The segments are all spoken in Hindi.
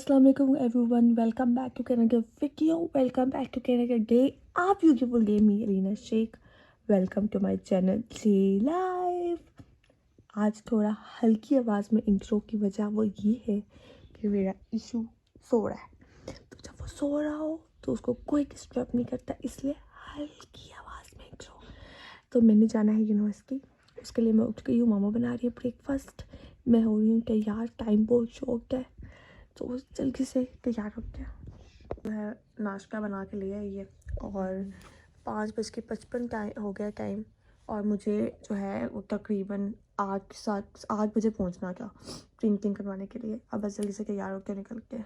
Assalamualaikum everyone, welcome back to another video, welcome back to another day. आप beautiful day, me Reena Sheikh, welcome to my channel J Life. आज थोड़ा हल्की आवाज़ में इंट्रो की वजह वो ये है कि मेरा इशू सो रहा है, तो जब वो सो रहा हो तो उसको कोई डिस्टर्ब नहीं करता, इसलिए हल्की आवाज़ में इंट्रो। तो मैंने जाना है यूनिवर्सिटी, उसके लिए मैं उठ गई हूँ, मामा बना रही है ब्रेकफास्ट, मैं हो रही हूँ तैयार, टाइम बहुत शॉर्ट है तो जल्दी से तैयार हो गया है। नाश्ता बना के लिया है ये, और 5:55 टाइम हो गया टाइम, और मुझे जो है वो तकरीबन 8 बजे पहुंचना था प्रिंटिंग करवाने के लिए। अब बस जल्दी से तैयार होकर निकल के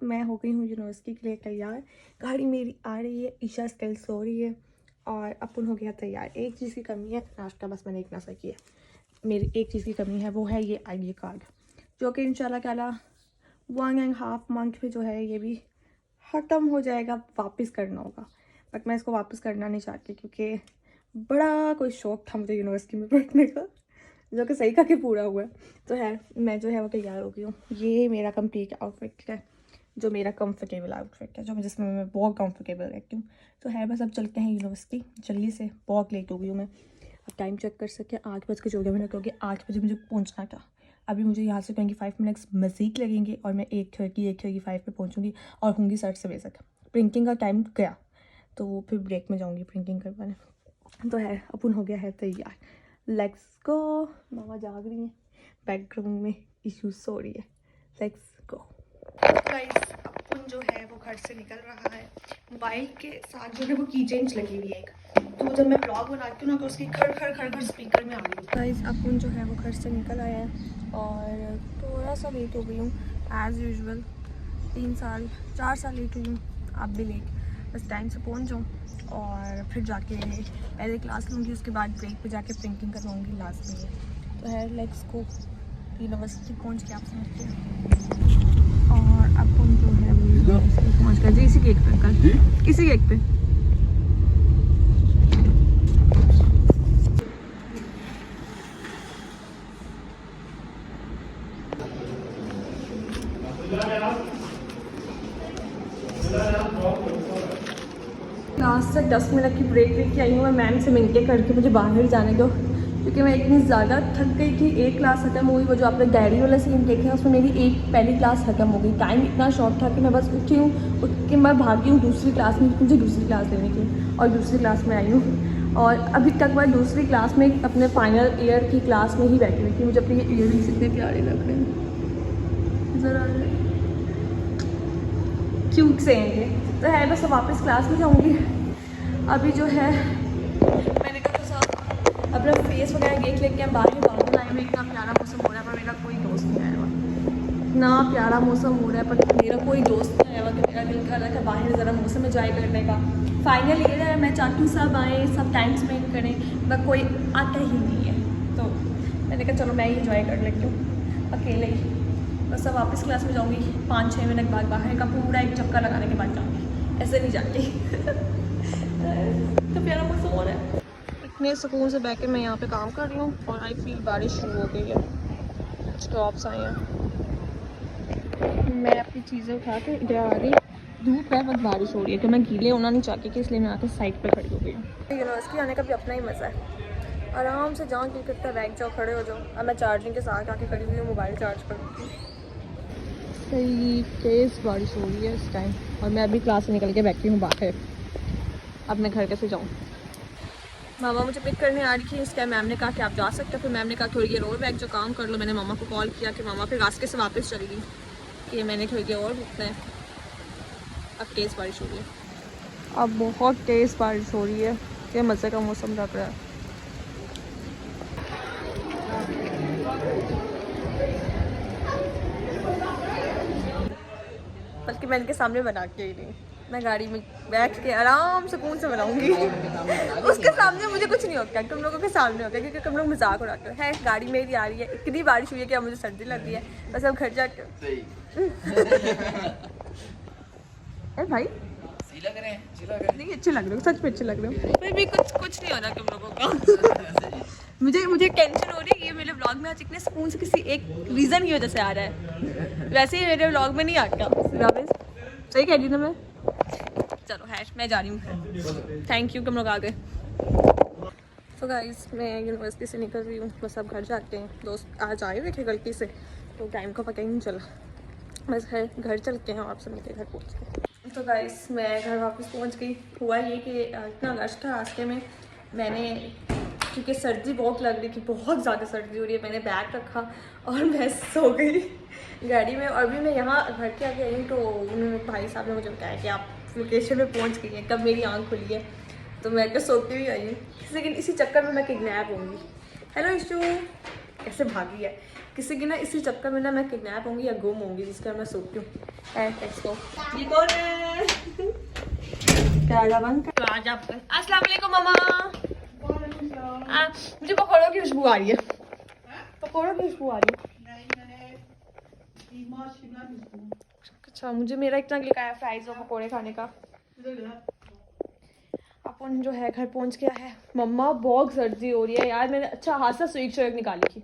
मैं हो गई हूँ यूनिवर्सिटी के लिए तैयार। गाड़ी मेरी आ रही है, ईशा स्टिल सो रही है और अपन हो गया तैयार। एक चीज़ की कमी है, नाश्ता बस मैंने एक नाश्ता किया, मेरी एक चीज़ की कमी है, वो है ये ID कार्ड, जो कि इंशाल्लाह ताला 1.5 मंथ में जो है ये भी ख़त्म हो जाएगा, वापस करना होगा। बट मैं इसको वापस करना नहीं चाहती क्योंकि बड़ा कोई शौक़ था मुझे यूनिवर्सिटी में पढ़ने का, जो कि सही का के पूरा हुआ है। तो है मैं जो है वो तैयार हो गई हूँ। ये मेरा कंप्लीट आउटफिट है, जो मेरा कंफर्टेबल आउटफिट है, जो जिसमें मैं बहुत कंफर्टेबल रहती हूँ। तो है बस अब चलते हैं यूनिवर्सिटी जल्दी से, बहुत लेट हो गई हूँ मैं। अब टाइम चेक कर सके 8:14 क्योंकि 8 बजे मुझे पहुँचना था। अभी मुझे यहाँ से 25 मिनट्स मज़ीद लगेंगे और मैं 8:35 पे पहुँचूँगी और होंगी 60 से बेशक। प्रिंटिंग का टाइम गया तो वो फिर ब्रेक में जाऊँगी प्रिंटिंग करवाने। तो है अपन हो गया है तैयार, लेट्स गो। मामा जाग रही हैं, बैकग्राउंड में इशू सो रही है, लेट्स गो गाइस। अपन जो है वो घर से निकल रहा है, मोबाइल के साथ जो है वो की चेंज लगी हुई है एक, तो जब मैं ब्लॉग बनाती हूँ ना तो उसकी खड़ खड़ स्पीकर में आ रही है। गाइस अपन जो है वो घर से निकल आया है और थोड़ा सा लेट हो गई हूँ एज़ यूजुअल। 4 साल लेट हुई हूँ, आप भी लेट। बस टाइम से पहुँच जाऊँ और फिर जाके पहले क्लास लूँगी, उसके बाद ब्रेक पे जाके प्रिंटिंग करवाऊँगी लास्ट में। तो है लेट्स गो, यूनिवर्सिटी पहुँच के आप समझते हैं। और अपन जो है वो यूनिवर्सिटी पहुँच गए जी, इसी गेट पे, कल इसी गेट पे। क्लास से 10 मिनट की ब्रेक लेके आई हूँ मैं, मैम से मिलके करके मुझे बाहर जाने दो क्योंकि मैं इतनी ज़्यादा थक गई थी। एक क्लास ख़त्म हुई, वो जो आपने डायरी वाला सीन देखे उसमें मेरी पहली क्लास ख़त्म हो गई। टाइम इतना शॉर्ट था कि मैं बस उठी हूँ, उठ के मैं भागी हूँ दूसरी क्लास में, मुझे दूसरी क्लास लेनी थी और दूसरी क्लास में आई हूँ। और अभी तक मैं दूसरी क्लास में अपने फाइनल ईयर की क्लास में ही बैठी हुई थी। मुझे अपने ये ईयररिंग्स इतने प्यारे लग रहे हैं, ज़रा क्यूट से हैं ये। तो है बस वापस क्लास में जाऊँगी। अभी जो है मैंने कहा था अपना फेस वगैरह देख लेके हम बाहर बाहर आए हुए। इतना प्यारा मौसम हो रहा है पर मेरा कोई दोस्त नहीं आया हुआ। इतना प्यारा मौसम हो रहा है पर मेरा कोई दोस्त नहीं आया हुआ कि मेरा दिल कर रहा था बाहर ज़रा मौसम एंजॉय करने का। फाइनल ईयर है, मैं चाहती हूँ सब आएँ, सब टाइम स्पेंड करें, पर कोई आता ही नहीं है। तो मैंने कहा चलो मैं ही इंजॉय कर लेती हूँ अकेले ही। बस अब वापस क्लास में जाऊँगी 5-6 मिनट बाद, बाहर का पूरा एक चक्कर लगाने के बाद जाऊँगी, ऐसे नहीं जाती। तो प्यारा मौसम हो रहा है, इतने सुकून से बैठ के मैं यहाँ पे काम कर रही हूँ और आई फील बारिश शुरू हो गई है, स्टॉप्स आए हैं। मैं अपनी चीज़ें उठा के इधर आ गई, धूप है बस बारिश हो रही है तो मैं गीले होना नहीं चाहती कि, इसलिए मैं आके साइड पे खड़ी हो गई हूँ। यूनिवर्सिटी आने का भी अपना ही मज़ा है, आराम से जहाँ दिल करता है बैठ जाओ, खड़े हो जाओ। अब मैं चार्जिंग के साथ आके खड़ी हुई हूँ, मोबाइल चार्ज करूँगी। सही तेज़ बारिश हो रही है इस टाइम और मैं अभी क्लास से निकल के बैठी हूँ बाहर। अब मैं घर कैसे जाऊँ? मामा मुझे पिक करने आ रही थी, इस टाइम मैम ने कहा कि आप जा सकते हो। फिर मैम ने कहा थोड़ी देर और बैठ जो काम कर लो। मैंने मामा को कॉल किया कि मामा फिर रास्ते से वापस चली गई कि मैंने थोड़ी देर और रुकना है। अब तेज़ बारिश हो रही है, अब बहुत तेज़ बारिश हो रही है, क्या मज़े का मौसम लग रहा है। बल्कि मैं इनके सामने बना के ही नहीं, मैं गाड़ी में बैठ के आराम सुकून से बनाऊंगी। उसके सामने मुझे कुछ नहीं होता, तुम लोगों के सामने होता है क्योंकि तुम लोग मजाक उड़ाते हो। है गाड़ी मेरी आ रही है, इतनी बारिश हुई है कि अब मुझे सर्दी लग रही है, बस अब घर जाके भाई लग रहे हैं, नहीं अच्छे लग रहे हो, सच में अच्छे लग रहे हो। फिर भी कुछ नहीं हो रहा तुम लोगों का। मुझे टेंशन हो रही है, ये मेरे व्लॉग में आज इतने सुकून से किसी एक रीज़न की वजह से आ रहा है, वैसे ही मेरे व्लॉग में नहीं आता। सही कह रही ना मैं? चलो खैर मैं जा रही हूँ, थैंक यू कि हम लोग आ गए। तो गाइस मैं यूनिवर्सिटी से निकल रही हूँ, बस अब घर जाते हैं। दोस्त आज आए हुए थे गलती से, तो टाइम का पता ही नहीं चला। बस घर चलते हैं आपसे मिलके घर पहुँच के। तो गाइस मैं घर वापस पहुँच गई। हुआ ये कि इतना रश था रास्ते में, मैंने क्योंकि सर्दी बहुत लग रही थी, बहुत ज़्यादा सर्दी हो रही है, मैंने बैग रखा और मैं सो गई गाड़ी में। और भी मैं यहाँ घर के आगे आई हूँ तो उन्होंने भाई साहब ने मुझे बताया कि आप लोकेशन पे पहुँच गई हैं। कब मेरी आँख खुली है तो मैं क्या सोती हुई आई हूँ, लेकिन इसी चक्कर में मैं किडनैप होंगी। हेलो इशू, ऐसे भागी है किसी की ना, इसी चक्कर में ना मैं किडनैप होंगी या गुम होंगी, जिसका मैं सोती हूँ। ये कौन है? अस्सलाम वालेकुम मामा। मुझे पकौड़ों की खुशबू आ रही है, पकौड़ों की खुशबू आ रही है। अच्छा मुझे मेरा इतना क्लिक आया फ्राइज और पकौड़े खाने का। अपन जो है घर पहुंच गया है। मम्मा बहुत सर्दी हो रही है यार, मैंने अच्छा हादसा स्वीट शर्ट निकाली थी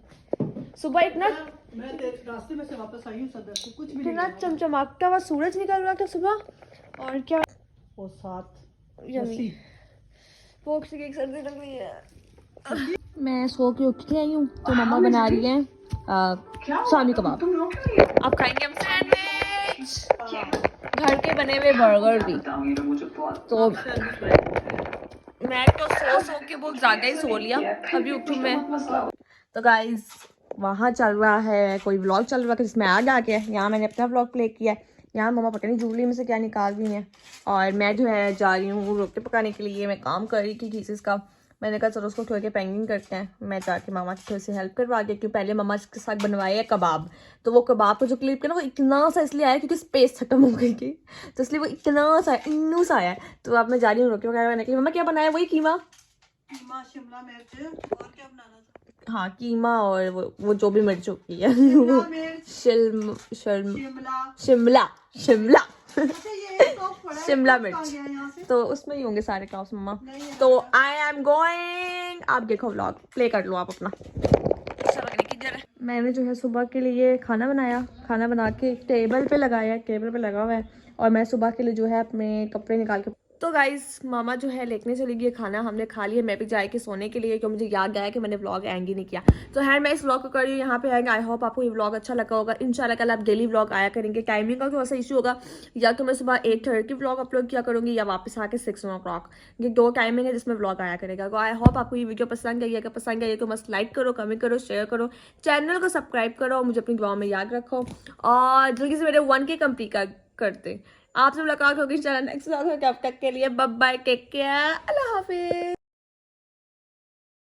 सुबह। इतना मैं रास्ते में से वापस आई हूँ सदर से, कुछ भी इतना चमचमाता हुआ सूरज निकल रहा था सुबह। और क्या वो साथ भूख से एक सर्दी लग रही है। मैं सो के उठ के आई हूँ तो मम्मा बना रही है शामी कबाब। अब खाएंगे हम सैंडविच, घर के बने हुए बर्गर भी। तो मैं तो सो के बहुत ज़्यादा ही सो लिया, अभी उठूँ मैं। तो गाइज वहाँ चल रहा है कोई व्लॉग चल रहा है जिसमें आग आ गया है। यहाँ मैंने अपना व्लॉग प्ले किया है। यहाँ मम्मा पता नहीं जूली में से क्या निकाल रही हैं और मैं जो है जा रही हूँ रोटी पकाने के लिए। मैं काम कर रही थी थीसिस का, मैंने कहा चलो उसको थोड़ा के पेंडिंग करते हैं। मैं जाके मामा की थोड़ी सी हेल्प करवा के, क्योंकि पहले मम्मा के साथ बनवाए है कबाब, तो वो कबाब का जो क्लिप है ना वो इतना सा इसलिए आया क्योंकि स्पेस खत्म हो गई थी, तो इसलिए वो इतना सा इन्नू सा आया। तो अब मैं जा रही हूँ रोटी वगैरह बनाने के लिए। मम्मा क्या बनाया? वही कीमा शिमला मिर्च और क्या बनाना था? हाँ कीमा और वो जो भी मिर्च होती है शिमला शिमला मिर्च, तो उसमें ही होंगे सारे काउस मम्मा। तो आई एम गोइंग, आप देखो व्लॉग प्ले कर लो आप अपना। मैंने जो है सुबह के लिए खाना बनाया, खाना बना के टेबल पे लगाया, टेबल पे लगा हुआ है। और मैं सुबह के लिए जो है अपने कपड़े निकाल के, तो गाइस मामा जो है लेटने चली गई, खाना हमने खा लिया। मैं भी जाए के सोने के लिए, क्योंकि मुझे याद आया कि मैंने व्लॉग एंड ही नहीं किया। तो है मैं इस व्लॉग को कर रही हूँ यहाँ पे आएंगे। आई होप आपको ये व्लॉग अच्छा लगा होगा। इंशाल्लाह कल आप डेली व्लॉग आया करेंगे। टाइमिंग का थोड़ा सा इशू होगा, या तो मैं सुबह 8:30 व्लॉग अपलोड किया करूँगी या वापस आके 6 o'clock। ये 2 टाइमिंग है जिसमें व्लॉग आया करेगा। तो आई होप आपको ये वीडियो पसंद आई। अगर पसंद आई तो मस्त लाइक करो, कमेंट करो, शेयर करो, चैनल को सब्सक्राइब करो और मुझे अपनी दुआ में याद रखो। और जल्दी से मेरे 1K कंप्लीट करते। आपसे मुलाकात होगी इंशाल्लाह नेक्स्ट व्लॉग में। तब तक के लिए बाय बाय, टेक केयर, अल्लाह हाफिज।